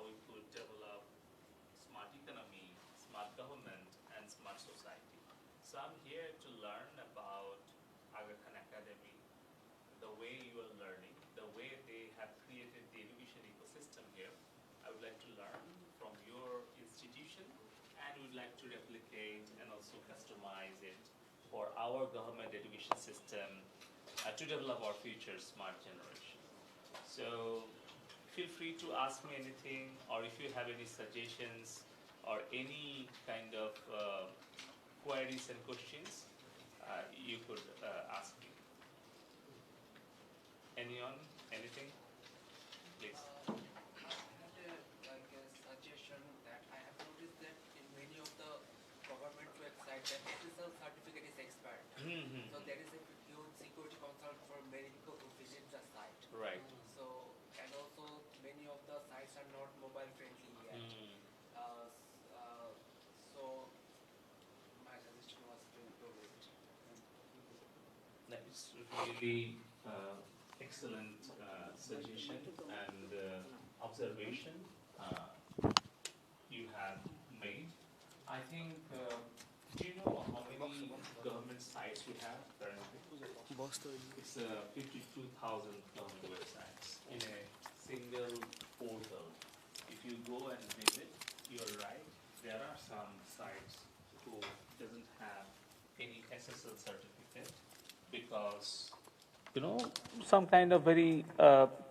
how we could develop smart economy, smart government, and smart society. So I'm here to learn about Aga Khan Academy, the way you are learning, the way they have created the education ecosystem here. I would like to learn from your institution and would like to replicate and also customize it for our government education system to develop our future smart generation. So feel free to ask me anything, or if you have any suggestions or any kind of queries and questions, you could ask me. Anyone, anything, please. Like a suggestion that I have noticed that in many of the government websites the SSL certificate is expired. Mm-hmm. So there is a huge security concern for many people who visit the site. Right. So and also many of the sites are not mobile friendly yet. Mm. So my suggestion was to improve it. That is really excellent suggestion and observation you have made. I think, do you know how many government sites we have currently? It's 52,000 government websites in a single portal. If you go and visit, you're right, there are some sites who doesn't have any SSL certificate because some kind of very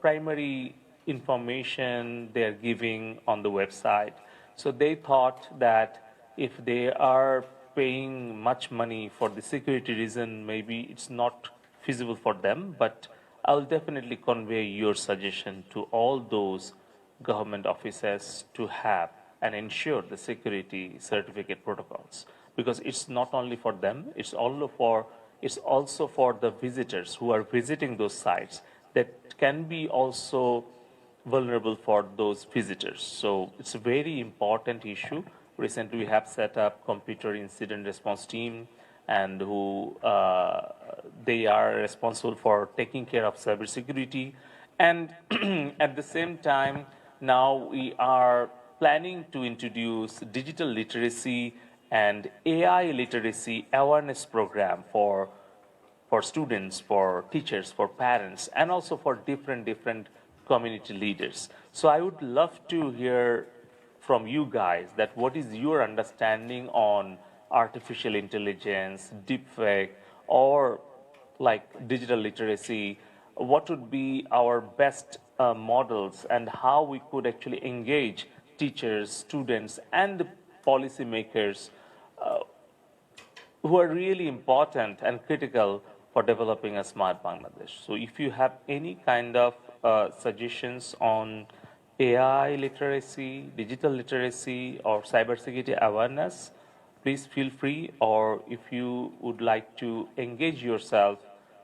primary information they're giving on the website. So they thought that if they are paying much money for the security reason, maybe it's not feasible for them. But I'll definitely convey your suggestion to all those government offices to have and ensure the security certificate protocols, because it's not only for them, it's also for the visitors who are visiting those sites that can be also vulnerable for those visitors. So it's a very important issue. Recently, we have set up computer incident response team, and who they are responsible for taking care of cybersecurity. And at the same time, now we are planning to introduce digital literacy and AI literacy awareness program for students, for teachers, for parents, and also for different community leaders. So I would love to hear from you guys that what is your understanding on artificial intelligence, deepfake, or like digital literacy. What would be our best models, and how we could actually engage teachers, students, and the policymakers who are really important and critical for developing a smart Bangladesh. So if you have any kind of suggestions on AI literacy, digital literacy, or cybersecurity awareness, please feel free. Or if you would like to engage yourself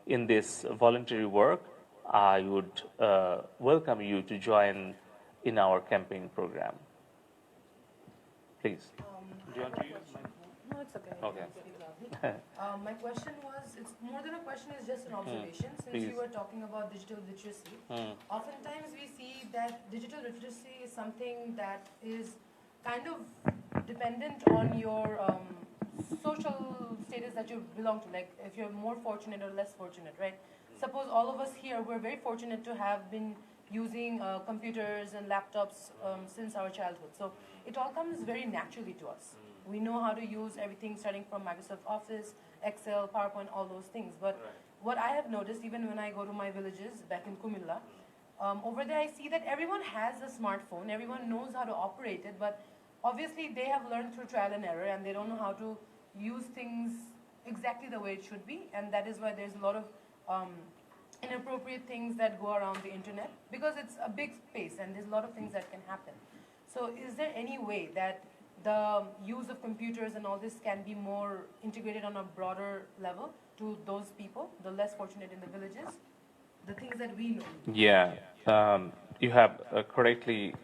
in this voluntary work, I would welcome you to join in our campaign program. Please. Do you want to use my phone? No, it's okay. Okay. You can speak loudly. My question was, it's more than a question, it's just an observation. Since Please. you were talking about digital literacy, oftentimes we see that digital literacy is something that is kind of dependent on your social status that you belong to, like if you're more fortunate or less fortunate, right? Suppose all of us here, we're very fortunate to have been using computers and laptops since our childhood. So it all comes very naturally to us. We know how to use everything starting from Microsoft Office, Excel, PowerPoint, all those things. But what I have noticed, even when I go to my villages back in Kumilla, over there I see that everyone has a smartphone, everyone knows how to operate it, but obviously they have learned through trial and error, and they don't know how to use things exactly the way it should be, and that is why there's a lot of inappropriate things that go around the internet, because it's a big space and there's a lot of things that can happen. So is there any way that the use of computers and all this can be more integrated on a broader level to those people, the less fortunate in the villages, the things that we know? Yeah, you have correctly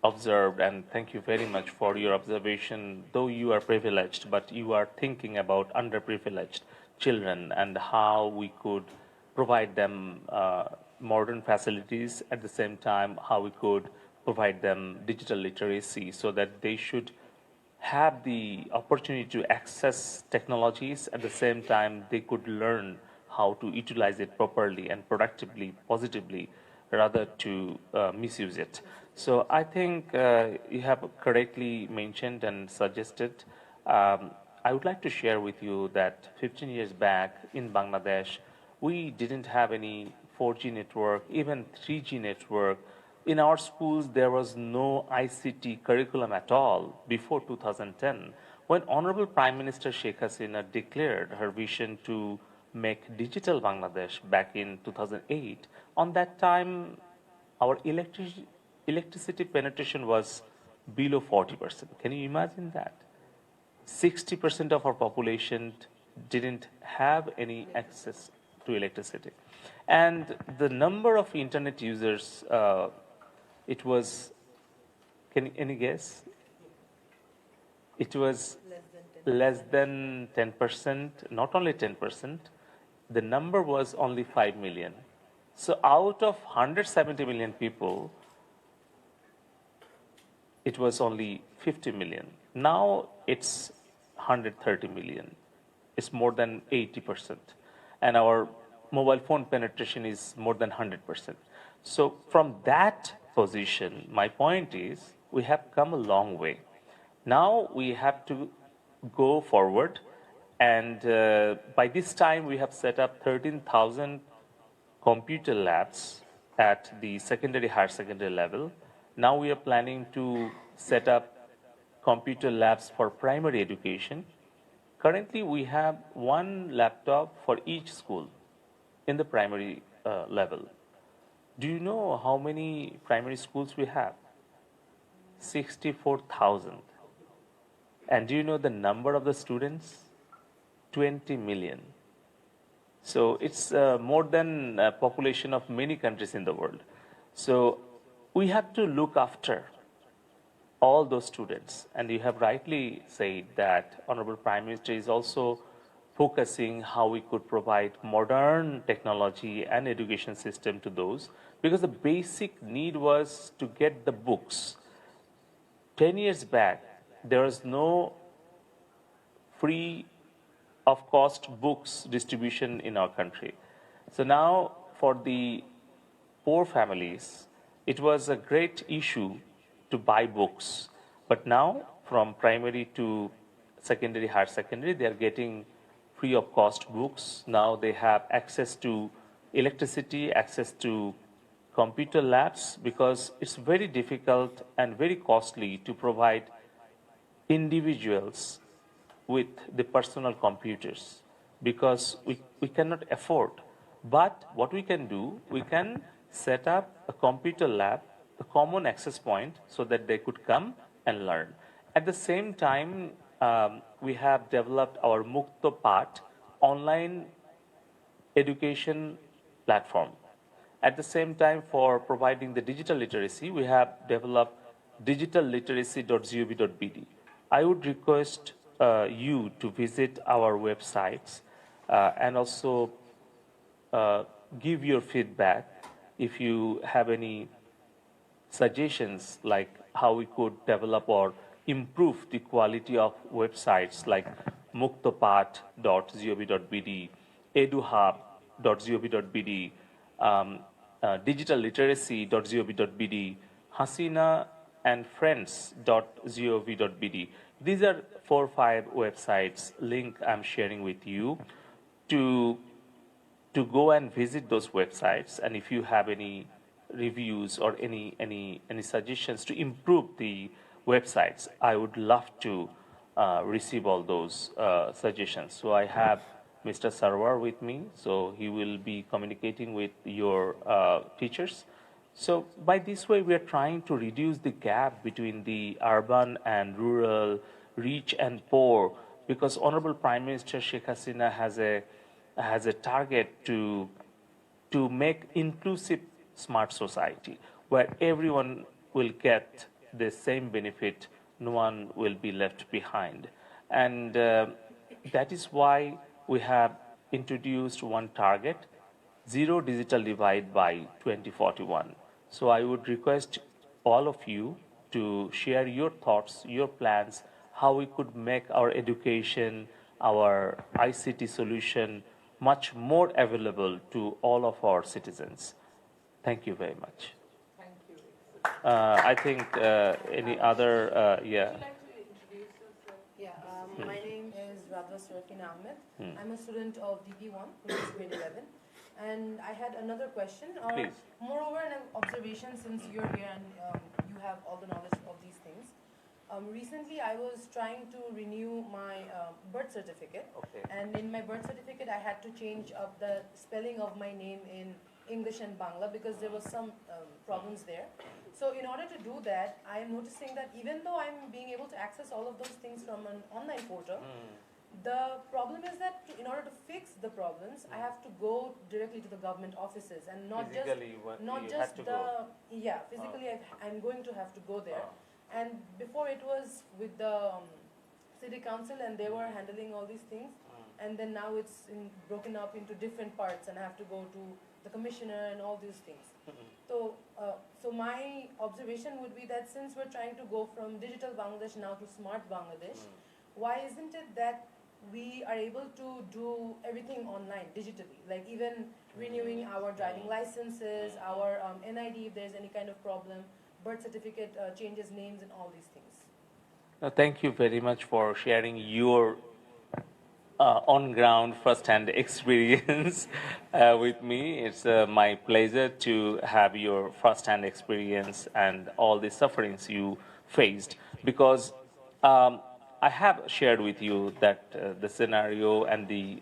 observed, and thank you very much for your observation. Though you are privileged, but you are thinking about underprivileged children and how we could provide them modern facilities, at the same time how we could provide them digital literacy so that they should have the opportunity to access technologies. At the same time, they could learn how to utilize it properly and productively, positively, rather to misuse it. So I think you have correctly mentioned and suggested. I would like to share with you that 15 years back in Bangladesh, we didn't have any 4G network, even 3G network. In our schools, there was no ICT curriculum at all before 2010, when Honorable Prime Minister Sheikh Hasina declared her vision to make digital Bangladesh back in 2008. On that time, our electricity penetration was below 40%. Can you imagine that? 60% of our population didn't have any access to electricity. And the number of internet users, it was, any guess? It was less than 10%, not only 10%, the number was only 5 million. So out of 170 million people, it was only 50 million. Now it's 130 million. It's more than 80%. And our mobile phone penetration is more than 100%. So from that position, my point is we have come a long way. Now we have to go forward. And by this time, we have set up 13,000 computer labs at the secondary, higher secondary level. Now we are planning to set up computer labs for primary education. Currently, we have one laptop for each school in the primary level. Do you know how many primary schools we have? 64,000. And do you know the number of the students? 20 million. So it's more than a population of many countries in the world. So we have to look after all those students. And you have rightly said that Honorable Prime Minister is also focusing how we could provide modern technology and education system to those, because the basic need was to get the books. 10 years back, there was no free of cost books distribution in our country. So now for the poor families, it was a great issue to buy books. But now from primary to secondary, higher secondary, they are getting free of cost books. Now they have access to electricity, access to computer labs, because it's very difficult and very costly to provide individuals with the personal computers, because we cannot afford. But what we can do, we can set up a computer lab, a common access point, so that they could come and learn. At the same time, we have developed our Mukto Path online education platform. At the same time, for providing the digital literacy, we have developed digitalliteracy.gov.bd. I would request you to visit our websites and also give your feedback if you have any suggestions, like how we could develop or improve the quality of websites like muktopath.gov.bd, eduhub.gov.bd, digitalliteracy.gov.bd, Hasina and friends.gov.bd. These are 4 or 5 websites link I'm sharing with you to go and visit those websites. And if you have any reviews or any suggestions to improve the websites, I would love to receive all those suggestions. So I have Mr. Sarwar with me, so he will be communicating with your teachers. So by this way, we are trying to reduce the gap between the urban and rural, rich and poor, because Honorable Prime Minister Sheikh Hasina has a target to make inclusive smart society, where everyone will get the same benefit, no one will be left behind. And that is why we have introduced one target, zero digital divide by 2041. So I would request all of you to share your thoughts, your plans, how we could make our education, our ICT solution much more available to all of our citizens. Thank you very much. Thank you. I think any other, yeah. Would you like to introduce yourself? Yeah, my name is Radha Sarafina Ahmed. I'm a student of DP1, which is grade 11. And I had another question. Please. Moreover, an observation since you're here and you have all the knowledge of these things. Recently, I was trying to renew my birth certificate. Okay. And in my birth certificate, I had to change up the spelling of my name in English and Bangla because there was some problems there. So in order to do that, I am noticing that even though I'm being able to access all of those things from an online portal, the problem is that in order to fix the problems, I have to go directly to the government offices and not Physically, just physically I'm going to have to go there. And before it was with the city council and they were handling all these things, and then now it's broken up into different parts and I have to go to the commissioner and all these things. So my observation would be that since we're trying to go from digital Bangladesh now to smart Bangladesh, why isn't it that we are able to do everything online, digitally, like even renewing our driving licenses, our NID if there's any kind of problem, birth certificate changes names and all these things. Thank you very much for sharing your on-ground first-hand experience with me. It's my pleasure to have your first-hand experience and all the sufferings you faced, because I have shared with you that the scenario and the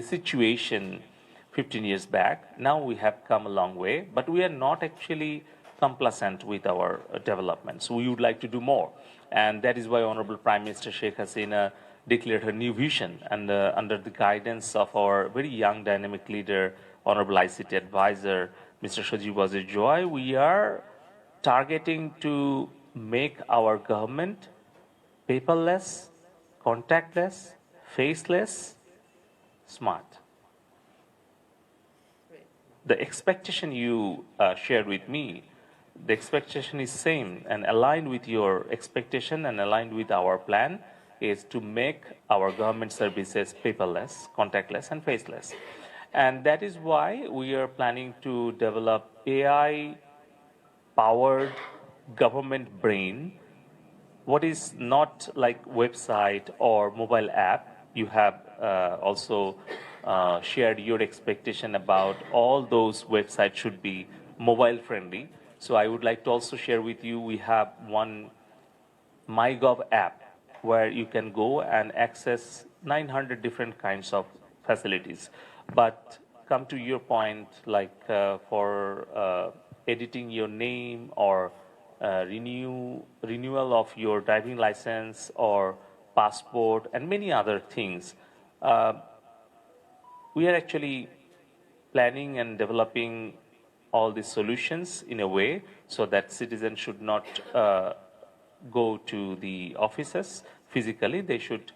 situation 15 years back. Now we have come a long way, but we are not actually complacent with our developments. We would like to do more, and that is why Honorable Prime Minister Sheikh Hasina declared her new vision, and under the guidance of our very young dynamic leader, Honorable ICT Advisor, Mr. Sajib Wazir Joy, we are targeting to make our government paperless, contactless, faceless, smart. Great. The expectation you shared with me, the expectation is same and aligned with your expectation and aligned with our plan, is to make our government services paperless, contactless, and faceless. And that is why we are planning to develop AI-powered government brain. What is not like website or mobile app. You have also shared your expectation about all those websites should be mobile friendly. So I would like to also share with you, we have one MyGov app where you can go and access 900 different kinds of facilities. But come to your point, like for editing your name or renewal of your driving license or passport and many other things, we are actually planning and developing all these solutions in a way so that citizens should not go to the offices physically. They should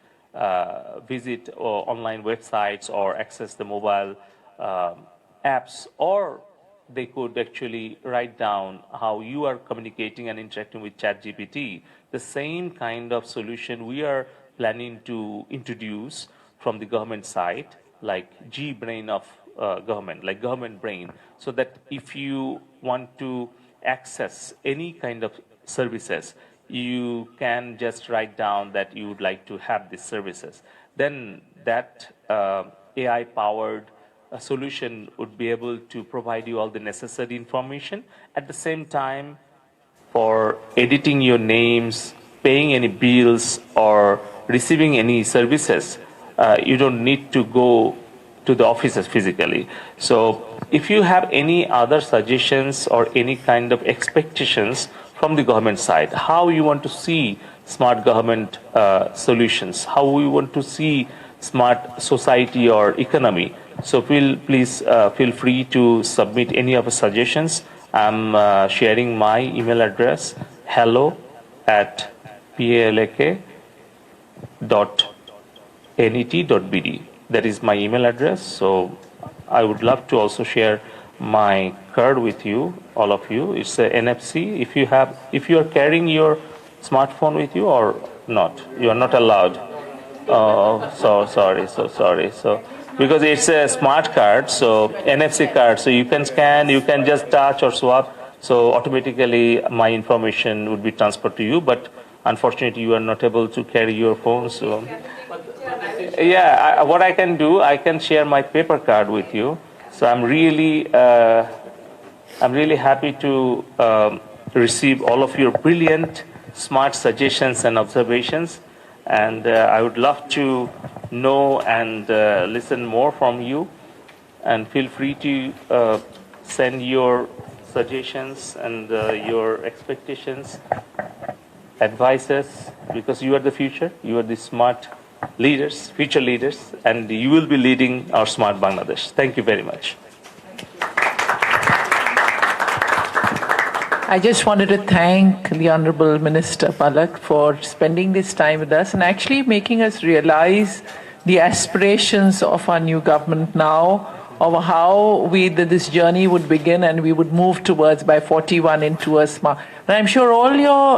visit online websites or access the mobile apps, or they could actually write down how you are communicating and interacting with ChatGPT. The same kind of solution we are planning to introduce from the government side, like G-Brain of government, like government brain, so that if you want to access any kind of services, you can just write down that you would like to have these services. Then that AI-powered solution would be able to provide you all the necessary information. At the same time, for editing your names, paying any bills, or receiving any services, you don't need to go to the offices physically. So if you have any other suggestions or any kind of expectations from the government side, how you want to see smart government solutions, how we want to see smart society or economy, so please feel free to submit any of the suggestions. I'm sharing my email address, hello@palak.net.bd. That is my email address. So I would love to also share my card with you, all of you. It's a NFC. If you are carrying your smartphone with you or not, you are not allowed. Oh, so sorry. So because it's a smart card, so NFC card, so you can scan, you can just touch or swap. So automatically my information would be transferred to you, but unfortunately you are not able to carry your phone. So yeah, what I can do, I can share my paper card with you. So I'm really happy to receive all of your brilliant, smart suggestions and observations. And I would love to know and listen more from you. And feel free to send your suggestions and your expectations, advices, because you are the future. You are the smart leaders, future leaders, and you will be leading our smart Bangladesh. Thank you very much. I just wanted to thank the Honorable Minister Palak for spending this time with us and actually making us realize the aspirations of our new government now, of how this journey would begin and we would move towards by 41 into a smart. And I'm sure all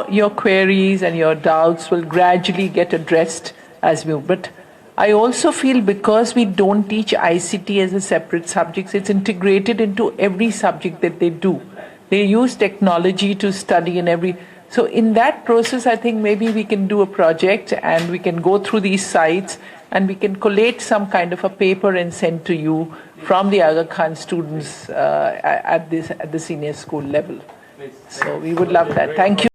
your queries and your doubts will gradually get addressed as we move. But I also feel because we don't teach ICT as a separate subject, it's integrated into every subject that they do. They use technology to study in every... So in that process, I think maybe we can do a project and we can go through these sites and we can collate some kind of a paper and send to you from the Aga Khan students at the senior school level. So we would love that. Thank you.